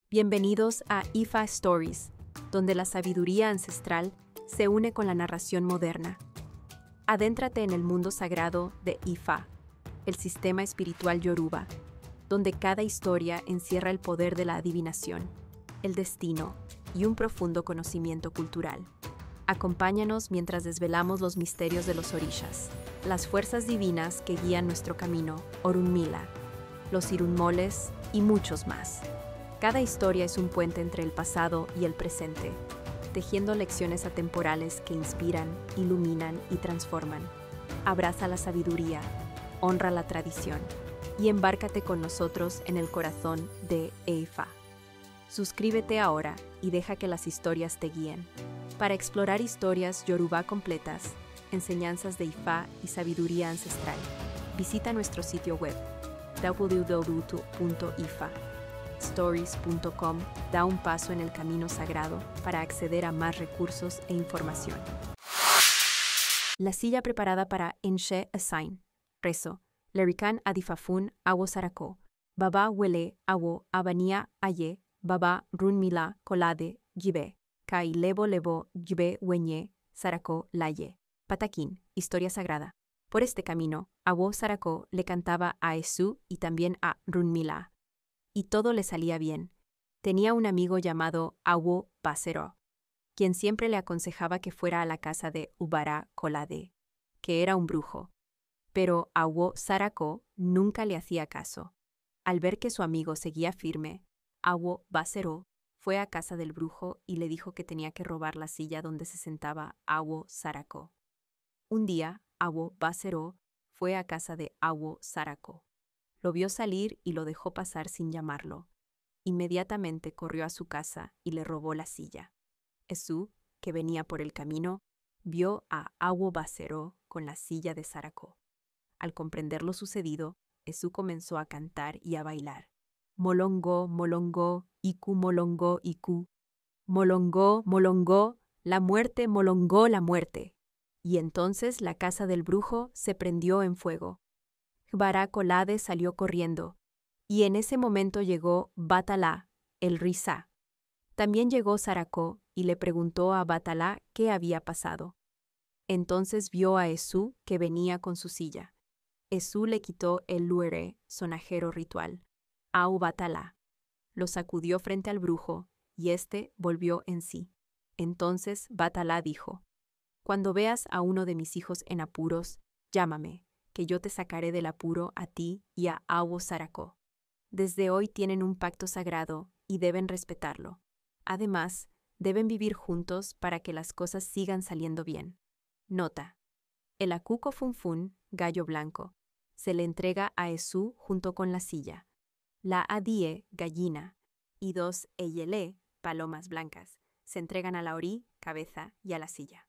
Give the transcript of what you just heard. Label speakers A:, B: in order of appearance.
A: Bienvenidos a IFA Stories, donde la sabiduría ancestral se une con la narración moderna. Adéntrate en el mundo sagrado de Ifa, el sistema espiritual yoruba, donde cada historia encierra el poder de la adivinación, el destino y un profundo conocimiento cultural. Acompáñanos mientras desvelamos los misterios de los orishas, las fuerzas divinas que guían nuestro camino, Orunmila, los irunmoles y muchos más. Cada historia es un puente entre el pasado y el presente, tejiendo lecciones atemporales que inspiran, iluminan y transforman. Abraza la sabiduría, honra la tradición y embárcate con nosotros en el corazón de Ifa. Suscríbete ahora y deja que las historias te guíen. Para explorar historias yoruba completas, enseñanzas de Ifa y sabiduría ancestral, visita nuestro sitio web www.ifastories.com. Da un paso en el camino sagrado para acceder a más recursos e información. La silla preparada para Enshe Asain. Rezo. Lerikan Adifafun Awo Sarako. Baba Wele Awo Abania Aye. Baba Runmila Kolade Jibe. Kai Lebo Lebo Jibe Wenye Sarako Laye. Patakin. Historia sagrada. Por este camino, Awo Sarako le cantaba a Esu y también a Runmila. Y todo le salía bien. Tenía un amigo llamado Awo Basero, quien siempre le aconsejaba que fuera a la casa de Ubara Kolade, que era un brujo. Pero Awo Sarako nunca le hacía caso. Al ver que su amigo seguía firme, Awo Basero fue a casa del brujo y le dijo que tenía que robar la silla donde se sentaba Awo Sarako. Un día, Awo Basero fue a casa de Awo Sarako. Lo vio salir y lo dejó pasar sin llamarlo. Inmediatamente corrió a su casa y le robó la silla. Esu, que venía por el camino, vio a Awo Basero con la silla de Sarako. Al comprender lo sucedido, Esu comenzó a cantar y a bailar. Molongo, molongo, iku molongo, iku. Molongo, molongo, la muerte, molongo, la muerte. Y entonces la casa del brujo se prendió en fuego. Ubara Kolade salió corriendo, y en ese momento llegó Batalá, el Risa. También llegó Sarako y le preguntó a Batalá qué había pasado. Entonces vio a Esu que venía con su silla. Esu le quitó el luere, sonajero ritual, a Batalá. Lo sacudió frente al brujo, y éste volvió en sí. Entonces Batalá dijo: «Cuando veas a uno de mis hijos en apuros, llámame, que yo te sacaré del apuro a ti y a Awo Sarako. Desde hoy tienen un pacto sagrado y deben respetarlo. Además, deben vivir juntos para que las cosas sigan saliendo bien». Nota: el akuko funfun, gallo blanco, se le entrega a Esu junto con la silla. La adie, gallina, y 2 eyele, palomas blancas, se entregan a la ori, cabeza, y a la silla.